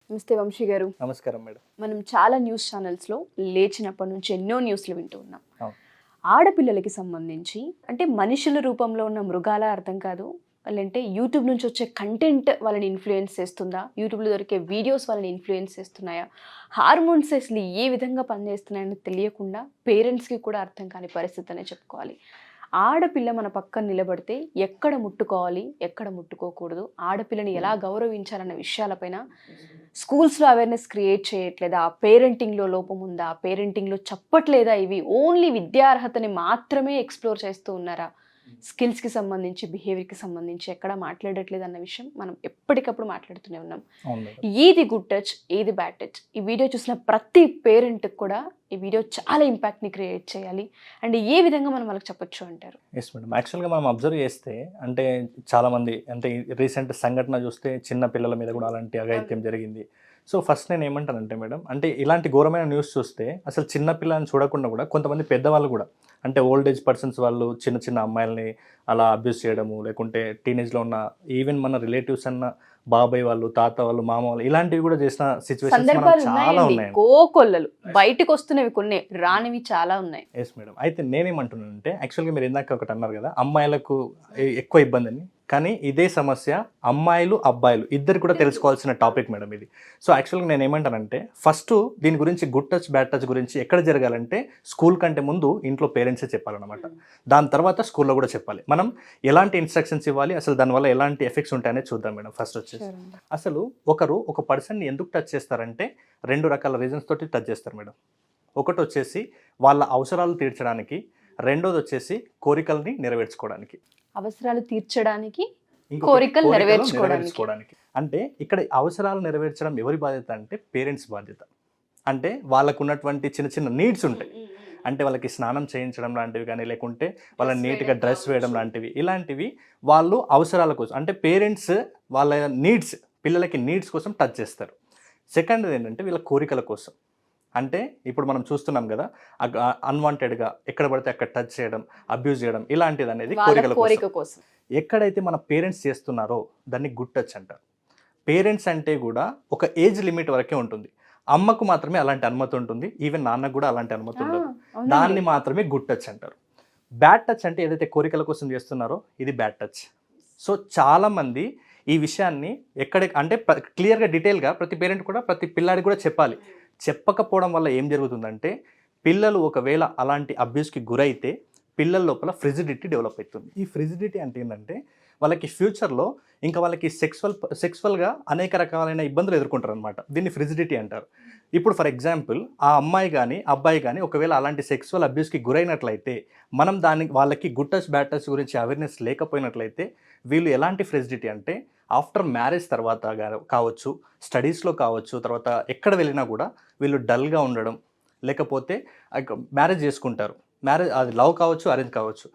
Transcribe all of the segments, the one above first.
నమస్తే వంశీ గారు. నమస్కారం మేడం. మనం చాలా న్యూస్ ఛానల్స్లో లేచినప్పటి నుంచి ఎన్నో న్యూస్లు వింటూ ఉన్నాం. అవును. ఆడపిల్లలకి సంబంధించి అంటే మనుషుల రూపంలో ఉన్న మృగాల అర్థం కాదు, అలాంటే యూట్యూబ్ నుంచి వచ్చే కంటెంట్ వాళ్ళని ఇన్ఫ్లుయెన్స్ చేస్తుందా, యూట్యూబ్లో దొరికే వీడియోస్ వాళ్ళని ఇన్ఫ్లుయెన్స్ చేస్తున్నాయా, హార్మోన్స్ అసలు ఏ విధంగా పనిచేస్తున్నాయని తెలియకుండా పేరెంట్స్కి కూడా అర్థం కాని పరిస్థితి అనే చెప్పుకోవాలి. ఆడపిల్ల మన పక్కన నిలబడితే ఎక్కడ ముట్టుకోవాలి, ఎక్కడ ముట్టుకోకూడదు, ఆడపిల్లని ఎలా గౌరవించాలన్న విషయాలపైన స్కూల్స్లో అవేర్నెస్ క్రియేట్ చేయట్లేదా, పేరెంటింగ్లో లోపం ఉందా, పేరెంటింగ్లో చెప్పట్లేదా, ఇవి ఓన్లీ విద్యార్హతని మాత్రమే ఎక్స్ప్లోర్ చేస్తూ ఉన్నారా, స్కిల్స్కి సంబంధించి బిహేవియర్కి సంబంధించి ఎక్కడ మాట్లాడట్లేదు అన్న విషయం మనం ఎప్పటికప్పుడు మాట్లాడుతూనే ఉన్నాం. ఏది గుడ్ టచ్, ఏది బ్యాడ్ టచ్, ఈ వీడియో చూసిన ప్రతి పేరెంట్కి కూడా ఈ వీడియో చాలా ఇంపాక్ట్ని క్రియేట్ చేయాలి అండ్ ఏ విధంగా మనం వాళ్ళకి చెప్పొచ్చు అంటారు? ఎస్ మేడం, యాక్చువల్గా మనం అబ్జర్వ్ చేస్తే అంటే చాలామంది అంటే రీసెంట్ సంఘటన చూస్తే చిన్న పిల్లల మీద కూడా అలాంటి అఘాయిత్యం జరిగింది. సో ఫస్ట్ నేను ఏమంటానంటే మేడం, అంటే ఇలాంటి ఘోరమైన న్యూస్ చూస్తే అసలు చిన్న పిల్లల్ని చూడకుండా కూడా కొంతమంది పెద్దవాళ్ళు కూడా అంటే ఓల్డ్ ఏజ్ పర్సన్స్ వాళ్ళు చిన్న చిన్న అమ్మాయిల్ని అలా అబ్యూస్ చేయడము, లేకుంటే టీనేజ్లో ఉన్న ఈవెన్ మన రిలేటివ్స్ అన్న బాబాయ్ వాళ్ళు, తాత వాళ్ళు, మామ వాళ్ళు ఇలాంటివి కూడా చేసిన సిచ్యువేషన్స్ చాలా ఉన్నాయి. కోకొల్లలు బయటకు వస్తున్నవి కొన్ని, రానివి చాలా ఉన్నాయి. ఎస్ మేడం, అయితే నేనేమంటున్నానంటే యాక్చువల్గా మీరు ఇందాక ఒకటి అన్నారు కదా అమ్మాయిలకు ఎక్కువ ఇబ్బంది అని, కానీ ఇదే సమస్య అమ్మాయిలు అబ్బాయిలు ఇద్దరు కూడా తెలుసుకోవాల్సిన టాపిక్ మేడం ఇది. సో యాక్చువల్గా నేను ఏమంటానంటే ఫస్ట్ దీని గురించి గుడ్ టచ్ బ్యాడ్ టచ్ గురించి ఎక్కడ జరగాలంటే స్కూల్ కంటే ముందు ఇంట్లో పేరెంట్సే చెప్పాలన్నమాట. దాని తర్వాత స్కూల్లో కూడా చెప్పాలి. మనం ఎలాంటి ఇన్స్ట్రక్షన్స్ ఇవ్వాలి, అసలు దానివల్ల ఎలాంటి ఎఫెక్ట్స్ ఉంటాయనే చూద్దాం మేడం. ఫస్ట్ వచ్చేసి అసలు ఒక పర్సన్ని ఎందుకు టచ్ చేస్తారంటే 2 రకాల రీజన్స్ తోటి టచ్ చేస్తారు మేడం. ఒకటి వచ్చేసి వాళ్ళ అవసరాలు తీర్చడానికి, రెండోది వచ్చేసి కోరికల్ని నెరవేర్చుకోవడానికి. అవసరాలు తీర్చడానికి, కోరికలు నెరవేర్చుకోవడానికి. అంటే ఇక్కడ అవసరాలు నెరవేర్చడం ఎవరి బాధ్యత అంటే పేరెంట్స్ బాధ్యత. అంటే వాళ్ళకు ఉన్నటువంటి చిన్న చిన్న నీడ్స్ ఉంటాయి, అంటే వాళ్ళకి స్నానం చేయించడం లాంటివి కానీ, లేకుంటే వాళ్ళని నీట్గా డ్రెస్ వేయడం లాంటివి, ఇలాంటివి వాళ్ళు అవసరాల కోసం అంటే పేరెంట్స్ వాళ్ళ నీడ్స్, పిల్లలకి నీడ్స్ కోసం టచ్ చేస్తారు. సెకండ్ ఏంటంటే వీళ్ళ కోరికల కోసం. అంటే ఇప్పుడు మనం చూస్తున్నాం కదా అన్వాంటెడ్గా ఎక్కడ పడితే అక్కడ టచ్ చేయడం, అబ్యూజ్ చేయడం ఇలాంటిది అనేది కోరికల కోసం. ఎక్కడైతే మన పేరెంట్స్ చేస్తున్నారో దాన్ని గుడ్ టచ్ అంటారు. పేరెంట్స్ అంటే కూడా ఒక ఏజ్ లిమిట్ వరకే ఉంటుంది. అమ్మకు మాత్రమే అలాంటి అనుమతి ఉంటుంది, ఈవెన్ నాన్నకు కూడా అలాంటి అనుమతి ఉండదు. దాన్ని మాత్రమే గుడ్ టచ్ అంటారు. బ్యాడ్ టచ్ అంటే ఏదైతే కోరికల కోసం చేస్తున్నారో ఇది బ్యాడ్ టచ్. సో చాలామంది ఈ విషయాన్ని అంటే క్లియర్గా డీటెయిల్గా ప్రతి పేరెంట్ కూడా ప్రతి పిల్లాడికి కూడా చెప్పాలి. చెప్పకపోవడం వల్ల ఏం జరుగుతుందంటే పిల్లలు ఒకవేళ అలాంటి అబ్యూస్కి గురైతే పిల్లల లోపల ఫ్రిజిడిటీ డెవలప్ అవుతుంది. ఈ ఫ్రిజిడిటీ అంటే ఏంటంటే వాళ్ళకి ఫ్యూచర్లో ఇంకా వాళ్ళకి సెక్స్వల్గా అనేక రకాలైన ఇబ్బందులు ఎదుర్కొంటారు అనమాట. దీన్ని ఫ్రిజిడిటీ అంటారు. ఇప్పుడు ఫర్ ఎగ్జాంపుల్ ఆ అమ్మాయి కానీ అబ్బాయి కానీ ఒకవేళ అలాంటి సెక్సువల్ అబ్యూస్కి గురైనట్లయితే మనం వాళ్ళకి గుడ్ టచ్ బ్యాడ్ టచ్ గురించి అవేర్నెస్ లేకపోయినట్లయితే వీళ్ళు ఎలాంటి ఫ్రిజిడిటీ అంటే ఆఫ్టర్ మ్యారేజ్ తర్వాత కావచ్చు, స్టడీస్లో కావచ్చు, తర్వాత ఎక్కడ వెళ్ళినా కూడా వీళ్ళు డల్గా ఉండడం, లేకపోతే మ్యారేజ్ చేసుకుంటారు. మ్యారేజ్ అది లవ్ కావచ్చు, అరేంజ్ కావచ్చు,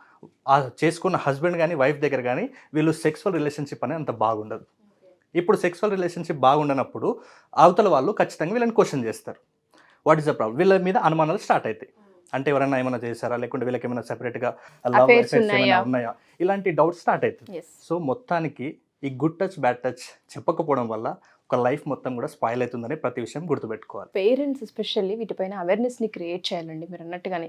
ఆ చేసుకున్న హస్బెండ్ కానీ వైఫ్ దగ్గర కానీ వీళ్ళు సెక్సువల్ రిలేషన్షిప్ అనేది అంత బాగుండదు. ఇప్పుడు సెక్సువల్ రిలేషన్షిప్ బాగుండనప్పుడు అవతల వాళ్ళు ఖచ్చితంగా వీళ్ళని క్వశ్చన్ చేస్తారు. What is the problem? వీళ్ళ మీద అనుమానాలు స్టార్ట్ అవుతాయి. అంటే ఎవరైనా ఏమైనా చేశారా, లేకుంటే వీళ్ళకి ఏమైనా సెపరేట్గా లవ్ అఫైర్స్ ఏమైనా ఉన్నాయా, ఇలాంటి డౌట్స్ స్టార్ట్ అవుతుంది. సో మొత్తానికి ఈ గుడ్ టచ్ బ్యాడ్ టచ్ చెప్పకపోవడం వల్ల ఒక లైఫ్ మొత్తం కూడా స్పాయిల్ అవుతుందని ప్రతి విషయం గుర్తుపెట్టుకోవాలి. పేరెంట్స్ ఎస్పెషల్లీ వీటిపైన అవేర్నెస్ని క్రియేట్ చేయాలండి. మీరు అన్నట్టుగానే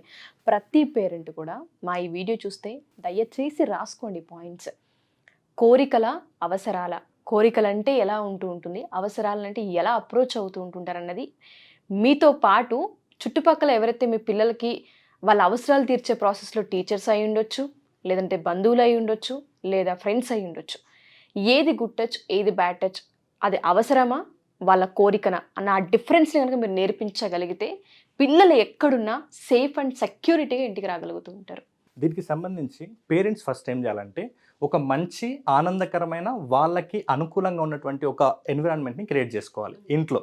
ప్రతి పేరెంట్ కూడా మా ఈ వీడియో చూస్తే దయచేసి రాసుకోండి పాయింట్స్. కోరికల, అవసరాల, కోరికలంటే ఎలా ఉంటుంది, అవసరాలంటే ఎలా అప్రోచ్ అవుతూ ఉంటుంటారు అన్నది మీతో పాటు చుట్టుపక్కల ఎవరైతే మీ పిల్లలకి వాళ్ళ అవసరాలు తీర్చే ప్రాసెస్లో టీచర్స్ అయి ఉండొచ్చు, లేదంటే బంధువులు అయి ఉండొచ్చు, లేదా ఫ్రెండ్స్ అయి ఉండొచ్చు. ఏది గుడ్ టచ్, ఏది బ్యాడ్ టచ్, అది అవసరమా వాళ్ళ కోరికన అన్న ఆ డిఫరెన్స్ని కనుక మీరు నేర్పించగలిగితే పిల్లలు ఎక్కడున్నా సేఫ్ అండ్ సెక్యూరిటీగా ఇంటికి రాగలుగుతూ ఉంటారు. దీనికి సంబంధించి పేరెంట్స్ ఫస్ట్ ఏం చేయాలంటే ఒక మంచి ఆనందకరమైన వాళ్ళకి అనుకూలంగా ఉన్నటువంటి ఒక ఎన్విరాన్మెంట్ని క్రియేట్ చేసుకోవాలి ఇంట్లో.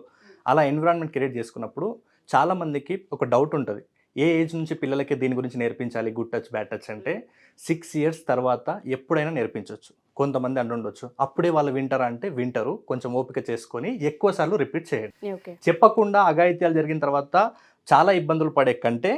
అలా ఎన్విరాన్మెంట్ క్రియేట్ చేసుకున్నప్పుడు చాలామందికి ఒక డౌట్ ఉంటుంది, ఏ ఏజ్ నుంచి పిల్లలకి దీని గురించి నేర్పించాలి గుడ్ టచ్ బ్యాడ్ టచ్ అంటే 6 years తర్వాత ఎప్పుడైనా నేర్పించవచ్చు. కొంతమంది అంటుండొచ్చు అప్పుడే వాళ్ళు వింటారా అంటే వింటారు, కొంచెం ఓపిక చేసుకొని ఎక్కువసార్లు రిపీట్ చేయండి. చెప్పకుండా అఘాయిత్యాలు జరిగిన తర్వాత చాలా ఇబ్బందులు పడే కంటే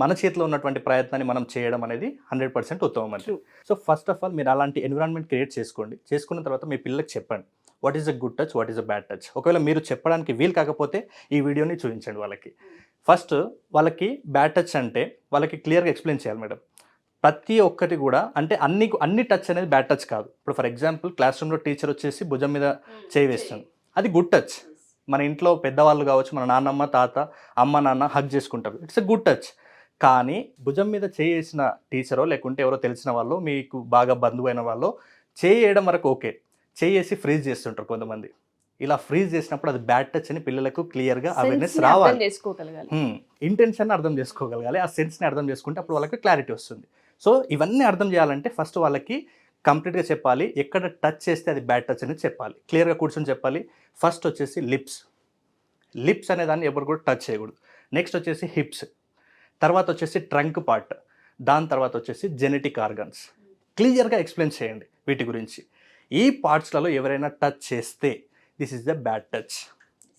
మన చేతిలో ఉన్నటువంటి ప్రయత్నాన్ని మనం చేయడం అనేది 100% ఉత్తమం అండి. సో ఫస్ట్ ఆఫ్ ఆల్ మీరు అలాంటి ఎన్విరాన్మెంట్ క్రియేట్ చేసుకోండి. చేసుకున్న తర్వాత మీ పిల్లలకి చెప్పండి, what is a good touch, what is a bad touch. ఒకవేళ మీరు చెప్పడానికి వీలు కాకపోతే ఈ వీడియోని చూపించండి వాళ్ళకి. ఫస్ట్ వాళ్ళకి బ్యాడ్ టచ్ అంటే వాళ్ళకి క్లియర్గా ఎక్స్ప్లెయిన్ చేయాలి మేడం. ప్రతి ఒక్కటి కూడా అంటే అన్ని టచ్ అనేది బ్యాడ్ టచ్ కాదు. ఇప్పుడు ఫర్ ఎగ్జాంపుల్ క్లాస్ రూమ్లో టీచర్ వచ్చేసి భుజం మీద చేయి వేస్తాను, అది గుడ్ టచ్. మన ఇంట్లో పెద్దవాళ్ళు కావచ్చు, మన నాన్నమ్మ తాత అమ్మ నాన్న హగ్ చేసుకుంటారు, ఇట్స్ ఎ గుడ్ టచ్. కానీ భుజం మీద చేయి వేసిన టీచరో లేకుంటే ఎవరో తెలిసిన వాళ్ళు, మీకు బాగా బంధువు అయిన వాళ్ళు చేయి వేయడం వరకు ఓకే, చేయి వేసి ఫ్రీజ్ చేస్తుంటారు కొంతమంది. ఇలా ఫ్రీజ్ చేసినప్పుడు అది బ్యాడ్ టచ్ అని పిల్లలకు క్లియర్గా అవేర్నెస్ రావాలి. ఇంటెన్షన్ అర్థం చేసుకోగలగాలి, ఆ సెన్స్ని అర్థం చేసుకుంటే అప్పుడు వాళ్ళకి క్లారిటీ వస్తుంది. సో ఇవన్నీ అర్థం చేయాలంటే ఫస్ట్ వాళ్ళకి కంప్లీట్గా చెప్పాలి, ఎక్కడ టచ్ చేస్తే అది బ్యాడ్ టచ్ అనేది చెప్పాలి, క్లియర్గా కూర్చొని చెప్పాలి. ఫస్ట్ వచ్చేసి లిప్స్ అనే దాన్ని ఎవరు కూడా టచ్ చేయకూడదు. నెక్స్ట్ వచ్చేసి హిప్స్, తర్వాత వచ్చేసి ట్రంక్ పార్ట్, దాని తర్వాత వచ్చేసి జెనెటిక్ ఆర్గన్స్. క్లియర్గా ఎక్స్ప్లెయిన్ చేయండి వీటి గురించి. ఈ పార్ట్స్లలో ఎవరైనా టచ్ చేస్తే this is the bad touch.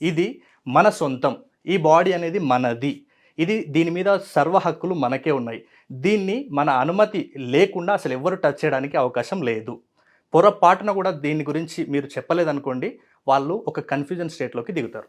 ఇది మన సొంతం, ఈ బాడీ అనేది మనది, దీని మీద సర్వ హక్కులు మనకే ఉన్నాయి. దీన్ని మన అనుమతి లేకుండా అసలు ఎవరు టచ్ చేయడానికి అవకాశం లేదు. పొరపాటున కూడా దీని గురించి మీరు చెప్పలేదనుకోండి, వాళ్ళు ఒక కన్ఫ్యూజన్ స్టేట్లోకి దిగుతారు.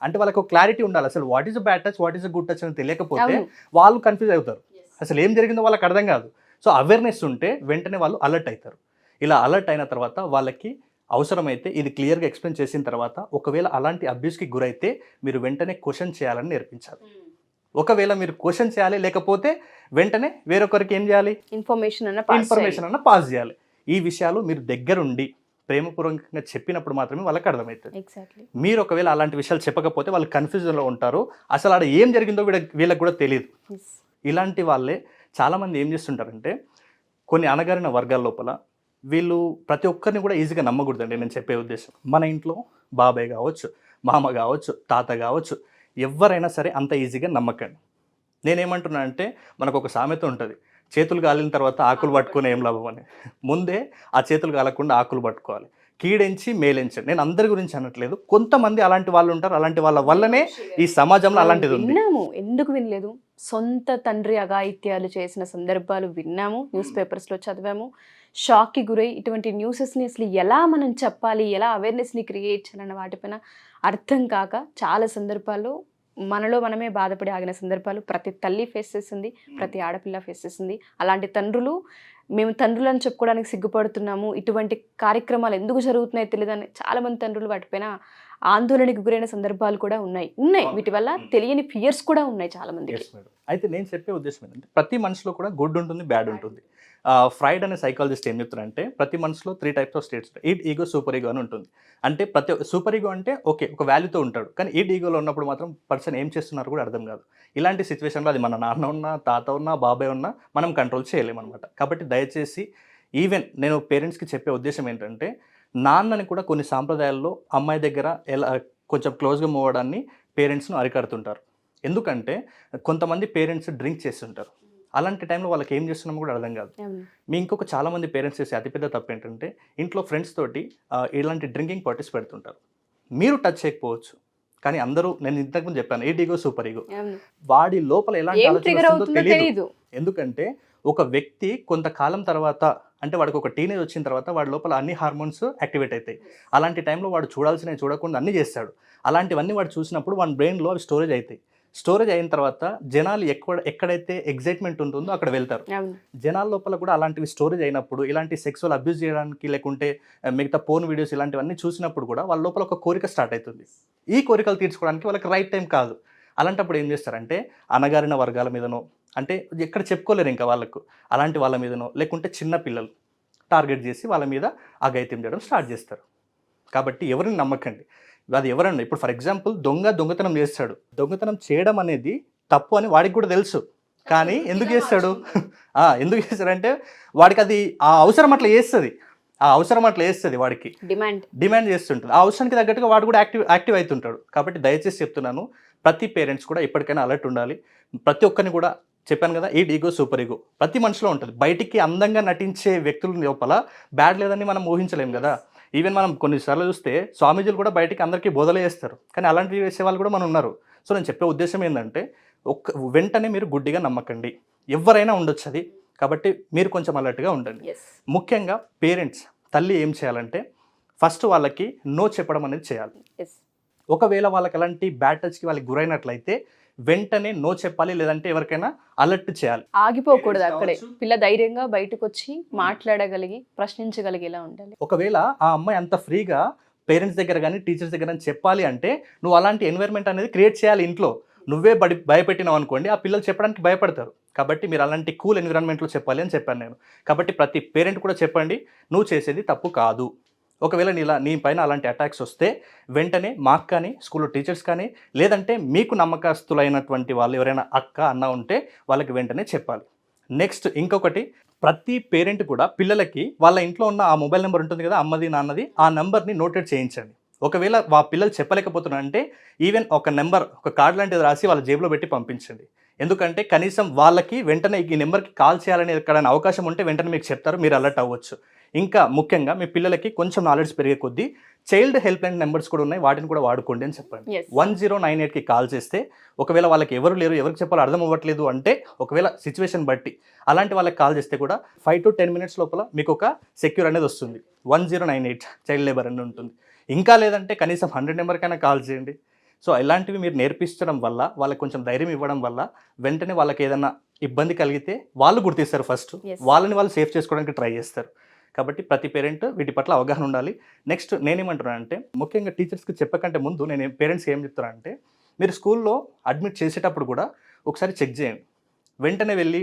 అంటే వాళ్ళకి ఒక క్లారిటీ ఉండాలి, అసలు what is a bad touch, what is a good touch అని తెలియకపోతే వాళ్ళు కన్ఫ్యూజ్ అవుతారు, అసలు ఏం జరిగిందో వాళ్ళకి అర్థం కాదు. సో అవేర్నెస్ ఉంటే వెంటనే వాళ్ళు అలర్ట్ అవుతారు. ఇలా అలర్ట్ అయిన తర్వాత వాళ్ళకి అవసరమైతే ఇది క్లియర్గా ఎక్స్ప్లెయిన్ చేసిన తర్వాత ఒకవేళ అలాంటి అబ్యూస్కి గురైతే మీరు వెంటనే క్వశ్చన్ చేయాలని నేర్పించాలి. ఒకవేళ మీరు క్వశ్చన్ చేయాలి, లేకపోతే వెంటనే వేరొకరికి ఏం చేయాలి, ఇన్ఫర్మేషన్ అన్న పాస్ చేయాలి. ఈ విషయాలు మీరు దగ్గరుండి ప్రేమపూర్వకంగా చెప్పినప్పుడు మాత్రమే వాళ్ళకి అర్థమవుతుంది. మీరు ఒకవేళ అలాంటి విషయాలు చెప్పకపోతే వాళ్ళు కన్ఫ్యూజన్లో ఉంటారు, అసలు ఆడ ఏం జరిగిందో వీళ్ళకి కూడా తెలియదు. ఇలాంటి వాళ్ళే చాలామంది ఏం చేస్తుంటారంటే కొన్ని అణగారిన వర్గాల లోపల వీళ్ళు ప్రతి ఒక్కరిని కూడా ఈజీగా నమ్మకూడదండి. నేను చెప్పే ఉద్దేశం, మన ఇంట్లో బాబాయ్ కావచ్చు, మామ కావచ్చు, తాత కావచ్చు, ఎవరైనా సరే అంత ఈజీగా నమ్మకండి. నేనేమంటున్నా అంటే మనకు ఒక సామెత ఉంటుంది, చేతులు కాలిన తర్వాత ఆకులు పట్టుకుని ఏం లాభం అని. ముందే ఆ చేతులు కాలకుండా ఆకులు పట్టుకోవాలి, కీడెంచి మేలెంచి. నేను అందరి గురించి అనట్లేదు, కొంతమంది అలాంటి వాళ్ళు ఉంటారు, అలాంటి వాళ్ళ వల్లనే ఈ సమాజంలో అలాంటిది ఉంది. విన్నాము, ఎందుకు వినలేదు, సొంత తండ్రి అఘాయిత్యాలు చేసిన సందర్భాలు విన్నాము, న్యూస్ పేపర్స్లో చదివాము, షాక్కి గురై ఇటువంటి న్యూసెస్ని అసలు ఎలా మనం చెప్పాలి, ఎలా అవేర్నెస్ని క్రియేట్ చేయాలన్న వాటిపైన అర్థం కాక చాలా సందర్భాల్లో మనలో మనమే బాధపడి ఆగిన సందర్భాలు ప్రతి తల్లి ఫేస్ చేసింది, ప్రతి ఆడపిల్ల ఫేస్ చేసింది. అలాంటి తండ్రులు, మేము తండ్రులను చెప్పుకోవడానికి సిగ్గుపడుతున్నాము, ఇటువంటి కార్యక్రమాలు ఎందుకు జరుగుతున్నాయో తెలియదని చాలామంది తండ్రులు వాటిపైన ఆందోళనకు గురైన సందర్భాలు కూడా ఉన్నాయి. వీటి వల్ల తెలియని ఫియర్స్ కూడా ఉన్నాయి చాలా మందికి. అయితే నేను చెప్పే ఉద్దేశం ఏంటంటే ప్రతి మనిషిలో కూడా గుడ్ ఉంటుంది, బ్యాడ్ ఉంటుంది. ఫ్రైడ్ అనే సైకాలజిస్ట్ ఏం చెప్తారంటే ప్రతి మనిషిలో 3 టైప్స్ ఆఫ్ స్టేట్స్ ఉంటాయి. ఈగో, సూపర్ ఈగో అని ఉంటుంది. అంటే సూపర్ ఈగో అంటే ఓకే ఒక వాల్యూతో ఉంటాడు, కానీ ఈగోలో ఉన్నప్పుడు మాత్రం పర్సన్ ఏం చేస్తున్నారు కూడా అర్థం కాదు. ఇలాంటి సిచ్యువేషన్లో అది మన నాన్న ఉన్నా, తాత ఉన్నా, బాబాయ్ ఉన్నా మనం కంట్రోల్ చేయలేము అనమాట. కాబట్టి దయచేసి ఈవెన్ నేను పేరెంట్స్కి చెప్పే ఉద్దేశం ఏంటంటే నాన్నని కూడా కొన్ని సాంప్రదాయాల్లో అమ్మాయి దగ్గర ఎలా కొంచెం క్లోజ్గా మూవ్ అవ్వడాన్ని పేరెంట్స్ను అరికడుతుంటారు. ఎందుకంటే కొంతమంది పేరెంట్స్ డ్రింక్ చేస్తుంటారు, అలాంటి టైంలో వాళ్ళకి ఏం చేస్తున్నామో కూడా అర్థం కాదు. మీ ఇంకొక చాలామంది పేరెంట్స్ చేసే అతిపెద్ద తప్పు ఏంటంటే ఇంట్లో ఫ్రెండ్స్ తోటి ఇలాంటి డ్రింకింగ్ పార్టీస్ పెడుతుంటారు. మీరు టచ్ చేయకపోవచ్చు, కానీ అందరూ, నేను ఇంతకుముందు చెప్పాను ఈగో, సూపర్ ఈగో, వాడి లోపల ఎలాంటి ఆలోచన తెలియదు. ఎందుకంటే ఒక వ్యక్తి కొంతకాలం తర్వాత, అంటే వాడికి ఒక టీనేజ్ వచ్చిన తర్వాత వాడి లోపల అన్ని హార్మోన్స్ యాక్టివేట్ అవుతాయి. అలాంటి టైంలో వాడు చూడాల్సినవి చూడకుండా అన్నీ చేస్తాడు. అలాంటివన్నీ వాడు చూసినప్పుడు వాడి బ్రెయిన్లో అవి స్టోరేజ్ అవుతాయి. స్టోరేజ్ అయిన తర్వాత జనాలు ఎక్కడైతే ఎగ్జైట్మెంట్ ఉంటుందో అక్కడ వెళ్తారు. జనాల లోపల కూడా అలాంటివి స్టోరేజ్ అయినప్పుడు ఇలాంటి సెక్సువల్ అబ్యూస్ చేయడానికి, లేకుంటే మిగతా పోర్న్ వీడియోస్ ఇలాంటివన్నీ చూసినప్పుడు కూడా వాళ్ళ లోపల ఒక కోరిక స్టార్ట్ అవుతుంది. ఈ కోరికలు తీర్చుకోవడానికి వాళ్ళకి రైట్ టైం కాదు. అలాంటప్పుడు ఏం చేస్తారంటే అణగారిన వర్గాల మీదనో, అంటే ఎక్కడ చెప్పుకోలేరు ఇంకా వాళ్ళకు, అలాంటి వాళ్ళ మీదనో, లేకుంటే చిన్న పిల్లలు టార్గెట్ చేసి వాళ్ళ మీద అఘాయిత్యం చేయడం స్టార్ట్ చేస్తారు. కాబట్టి ఎవరిని నమ్మకండి. అది ఎవరన్నా, ఇప్పుడు ఫర్ ఎగ్జాంపుల్ దొంగతనం చేస్తాడు, దొంగతనం చేయడం అనేది తప్పు అని వాడికి కూడా తెలుసు, కానీ ఎందుకు చేస్తాడు? ఎందుకు చేస్తాడంటే వాడికి అది ఆ అవసరం అట్లా చేస్తుంది, వాడికి డిమాండ్ చేస్తుంటుంది. ఆ అవసరానికి తగ్గట్టుగా వాడు కూడా యాక్టివ్ అవుతుంటాడు. కాబట్టి దయచేసి చెప్తున్నాను, ప్రతి పేరెంట్స్ కూడా ఇప్పటికైనా అలర్ట్ ఉండాలి. ప్రతి ఒక్కరిని కూడా చెప్పాను కదా, ఈగో, సూపర్ ఈగో ప్రతి మనిషిలో ఉంటుంది. బయటికి అందంగా నటించే వ్యక్తుల లోపల బ్యాడ్ లేదని మనం ఊహించలేం కదా. ఈవెన్ మనం కొన్నిసార్లు చూస్తే స్వామీజీలు కూడా బయటికి అందరికీ బోధలు చేస్తారు, కానీ అలాంటివి చేసే వాళ్ళు కూడా మనం ఉన్నారు. సో నేను చెప్పే ఉద్దేశం ఏంటంటే వెంటనే మీరు గుడ్డిగా నమ్మకండి, ఎవరైనా ఉండొచ్చు అది. కాబట్టి మీరు కొంచెం అలర్ట్గా ఉండండి. ముఖ్యంగా పేరెంట్స్, తల్లి ఏం చేయాలంటే ఫస్ట్ వాళ్ళకి నో చెప్పడం అనేది చేయాలి. ఎస్. ఒకవేళ వాళ్ళకి అలాంటి బ్యాడ్ టచ్కి వాళ్ళకి గురైనట్లయితే వెంటనే నో చెప్పాలి, లేదంటే ఎవరికైనా అలర్ట్ చేయాలి. ఆగిపోకూడదు అక్కడే. పిల్ల ధైర్యంగా బయటకు వచ్చి మాట్లాడగలిగి ప్రశ్నించగలిగేలా ఉండాలి. ఒకవేళ ఆ అమ్మాయి అంత ఫ్రీగా పేరెంట్స్ దగ్గర కానీ టీచర్స్ దగ్గర కానీ చెప్పాలి అంటే నువ్వు అలాంటి ఎన్వైర్న్మెంట్ అనేది క్రియేట్ చేయాలి ఇంట్లో. నువ్వే భయపెట్టినావు అనుకోండి, ఆ పిల్లలు చెప్పడానికి భయపడతారు. కాబట్టి మీరు అలాంటి కూల్ ఎన్విరాన్మెంట్లో చెప్పాలి అని చెప్పాను నేను. కాబట్టి ప్రతి పేరెంట్ కూడా చెప్పండి, నువ్వు చేసేది తప్పు కాదు. ఒకవేళ నీ పైన అలాంటి అటాక్స్ వస్తే వెంటనే మాకు కానీ, స్కూల్లో టీచర్స్ కానీ, లేదంటే మీకు నమ్మకస్తులైనటువంటి వాళ్ళు ఎవరైనా అక్క అన్న ఉంటే వాళ్ళకి వెంటనే చెప్పాలి. నెక్స్ట్ ఇంకొకటి, ప్రతి పేరెంట్ కూడా పిల్లలకి వాళ్ళ ఇంట్లో ఉన్న ఆ మొబైల్ నెంబర్ ఉంటుంది కదా, అమ్మది నాన్నది, ఆ నెంబర్ని నోటెడ్ చేయించండి. ఒకవేళ పిల్లలు చెప్పలేకపోతున్నారంటే ఈవెన్ ఒక నెంబర్, ఒక కార్డ్ లాంటిది రాసి వాళ్ళ జేబులో పెట్టి పంపించండి. ఎందుకంటే కనీసం వాళ్ళకి వెంటనే ఈ నెంబర్కి కాల్ చేయాలనే ఎక్కడైనా అవకాశం ఉంటే వెంటనే మీకు చెప్తారు, మీరు అలర్ట్ అవ్వచ్చు. ఇంకా ముఖ్యంగా మీ పిల్లలకి కొంచెం నాలెడ్జ్ పెరిగే కొద్దీ చైల్డ్ హెల్ప్ లైన్ నెంబర్స్ కూడా ఉన్నాయి, వాటిని కూడా వాడుకోండి అని చెప్పండి. 1098కి కాల్ చేస్తే ఒకవేళ వాళ్ళకి ఎవరు లేరు, ఎవరికి చెప్పాలో అర్థం అవ్వట్లేదు అంటే, ఒకవేళ సిచ్యువేషన్ బట్టి అలాంటి వాళ్ళకి కాల్ చేస్తే కూడా 5 to 10 minutes లోపల మీకు ఒక సెక్యూర్ అనేది వస్తుంది. 1098 చైల్డ్ లేబర్ అని ఉంటుంది. ఇంకా లేదంటే కనీసం 100 నెంబర్కైనా కాల్ చేయండి. సో ఇలాంటివి మీరు నేర్పించడం వల్ల, వాళ్ళకి కొంచెం ధైర్యం ఇవ్వడం వల్ల వెంటనే వాళ్ళకి ఏదైనా ఇబ్బంది కలిగితే వాళ్ళు గుర్తిస్తారు ఫస్ట్, వాళ్ళని వాళ్ళు సేఫ్ చేసుకోవడానికి ట్రై చేస్తారు. కాబట్టి ప్రతి పేరెంట్ వీటి పట్ల అవగాహన ఉండాలి. నెక్స్ట్ నేనేమంటున్నానంటే, ముఖ్యంగా టీచర్స్కి చెప్పకంటే ముందు నేను పేరెంట్స్కి ఏం చెప్తానంటే, మీరు స్కూల్లో అడ్మిట్ చేసేటప్పుడు కూడా ఒకసారి చెక్ చేయండి. వెంటనే వెళ్ళి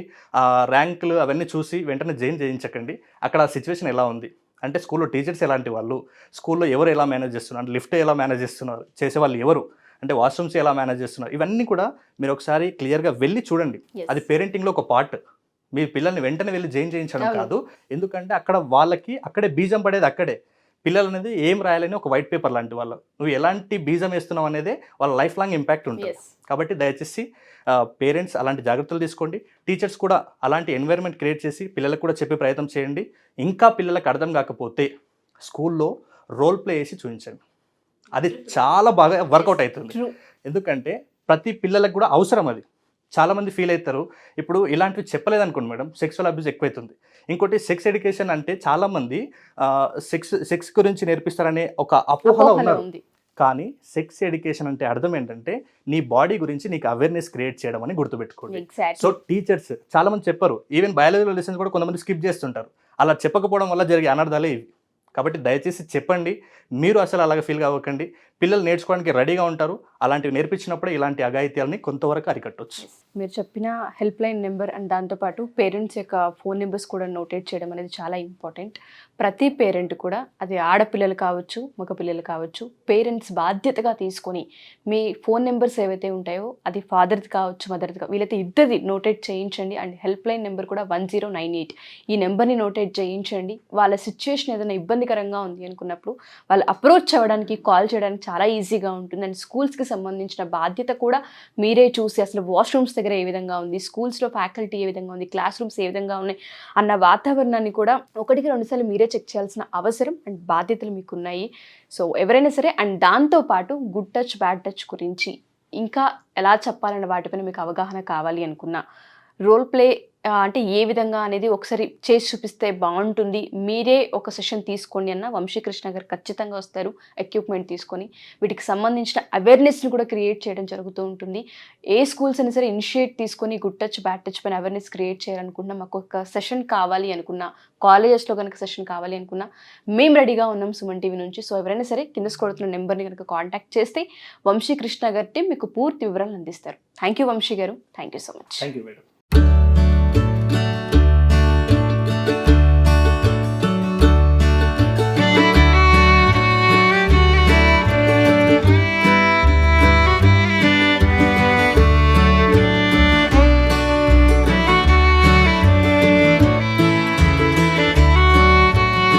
ర్యాంకులు అవన్నీ చూసి వెంటనే జాయిన్ చేయించకండి. అక్కడ సిచ్యువేషన్ ఎలా ఉంది అంటే, స్కూల్లో టీచర్స్ ఎలాంటి వాళ్ళు, స్కూల్లో ఎవరు ఎలా మేనేజ్ చేస్తున్నారు అంటే, లిఫ్ట్ ఎలా మేనేజ్ చేస్తున్నారు, చేసేవాళ్ళు ఎవరు అంటే, వాష్రూమ్స్ ఎలా మేనేజ్ చేస్తున్నారు, ఇవన్నీ కూడా మీరు ఒకసారి క్లియర్గా వెళ్ళి చూడండి. అది పేరెంటింగ్లో ఒక పార్ట్. మీ పిల్లల్ని వెంటనే వెళ్ళి జాయిన్ చేయించడం కాదు. ఎందుకంటే అక్కడ వాళ్ళకి అక్కడే బీజం పడేది అక్కడే. పిల్లలు అనేది ఏం రాయాలని ఒక వైట్ పేపర్ లాంటి వాళ్ళు, నువ్వు ఎలాంటి బీజం వేస్తున్నావు అనేది వాళ్ళ లైఫ్ లాంగ్ ఇంపాక్ట్ ఉంటుంది. కాబట్టి దయచేసి పేరెంట్స్ అలాంటి జాగ్రత్తలు తీసుకోండి. టీచర్స్ కూడా అలాంటి ఎన్వైర్న్మెంట్ క్రియేట్ చేసి పిల్లలకు కూడా చెప్పే ప్రయత్నం చేయండి. ఇంకా పిల్లలకు అర్థం కాకపోతే స్కూల్లో రోల్ ప్లే చేసి చూపించండి. అది చాలా బాగా వర్కౌట్ అవుతుంది. ఎందుకంటే ప్రతి పిల్లలకు కూడా అవసరం అది. చాలామంది ఫీల్ అవుతారు, ఇప్పుడు ఇలాంటివి చెప్పలేదనుకోండి మేడం, సెక్సువల్ అబ్యూస్ ఎక్కువైతుంది. ఇంకోటి సెక్స్ ఎడ్యుకేషన్ అంటే చాలామంది సెక్స్ గురించి నేర్పిస్తారనే ఒక అపోహలో ఉన్నారు. కానీ సెక్స్ ఎడ్యుకేషన్ అంటే అర్థం ఏంటంటే, నీ బాడీ గురించి నీకు అవేర్నెస్ క్రియేట్ చేయడం అని గుర్తుపెట్టుకోండి. సో టీచర్స్ చాలామంది చెప్పరు, ఈవెన్ బయాలజీలో లెసన్స్ కూడా కొంతమంది స్కిప్ చేస్తుంటారు. అలా చెప్పకపోవడం వల్ల జరిగే అనర్థాలే ఇవి. కాబట్టి దయచేసి చెప్పండి. మీరు అసలు అలాగ ఫీల్ కావకండి. పిల్లలు నేర్చుకోవడానికి రెడీగా ఉంటారు. అలాంటివి నేర్పించినప్పుడే ఇలాంటి అఘాయిత్యాలని కొంతవరకు అరికట్టవచ్చు. మీరు చెప్పిన హెల్ప్ లైన్ నెంబర్ అండ్ దాంతోపాటు పేరెంట్స్ యొక్క ఫోన్ నెంబర్స్ కూడా నోటేట్ చేయడం అనేది చాలా ఇంపార్టెంట్. ప్రతి పేరెంట్ కూడా, అది ఆడపిల్లలు కావచ్చు, మగ పిల్లలు కావచ్చు, పేరెంట్స్ బాధ్యతగా తీసుకొని మీ ఫోన్ నెంబర్స్ ఏవైతే ఉంటాయో, అది ఫాదర్ది కావచ్చు, మదర్ది కావచ్చు, వీళ్ళైతే ఇద్దరిది నోటేట్ చేయించండి. అండ్ హెల్ప్ లైన్ నెంబర్ కూడా 1098, ఈ నెంబర్ని నోటేట్ చేయించండి. వాళ్ళ సిచ్యువేషన్ ఏదైనా ఇబ్బందికరంగా ఉంది అనుకున్నప్పుడు వాళ్ళు అప్రోచ్ అవ్వడానికి, కాల్ చేయడానికి చాలా ఈజీగా ఉంటుంది. అండ్ స్కూల్స్కి సంబంధించిన బాధ్యత కూడా మీరే చూసి, అసలు వాష్రూమ్స్ దగ్గర ఏ విధంగా ఉంది, స్కూల్స్లో ఫ్యాకల్టీ ఏ విధంగా ఉంది, క్లాస్ రూమ్స్ ఏ విధంగా ఉన్నాయి అన్న వాతావరణాన్ని కూడా 1-2 సార్లు మీరే చెక్ చేయాల్సిన అవసరం అండ్ బాధ్యతలు మీకున్నాయి. సో ఎవరైనా సరే, అండ్ దాంతోపాటు గుడ్ టచ్, బ్యాడ్ టచ్ గురించి ఇంకా ఎలా చెప్పాలన్న వాటిపైన మీకు అవగాహన కావాలి అనుకున్నా, రోల్ ప్లే అంటే ఏ విధంగా అనేది ఒకసారి చేసి చూపిస్తే బాగుంటుంది, మీరే ఒక సెషన్ తీసుకోండి అన్న వంశీకృష్ణ గారు ఖచ్చితంగా వస్తారు ఎక్విప్మెంట్ తీసుకొని. వీటికి సంబంధించిన అవేర్నెస్ని కూడా క్రియేట్ చేయడం జరుగుతూ ఉంటుంది. ఏ స్కూల్స్ అయినా సరే ఇనిషియేట్ తీసుకొని గుడ్ టచ్, బ్యాడ్ టచ్ పైన అవేర్నెస్ క్రియేట్ చేయాలనుకున్నా, మాకు ఒక సెషన్ కావాలి అనుకున్నా, కాలేజెస్లో కనుక సెషన్ కావాలి అనుకున్నా, మేము రెడీగా ఉన్నాం సుమన్ టీవీ నుంచి. సో ఎవరైనా సరే కింద కొడుతున్న నెంబర్ని కనుక కాంటాక్ట్ చేస్తే వంశీకృష్ణ గారి టీం మీకు పూర్తి వివరాలు అందిస్తారు. థ్యాంక్ యూ వంశీ గారు, thank you so much. Thank you madam.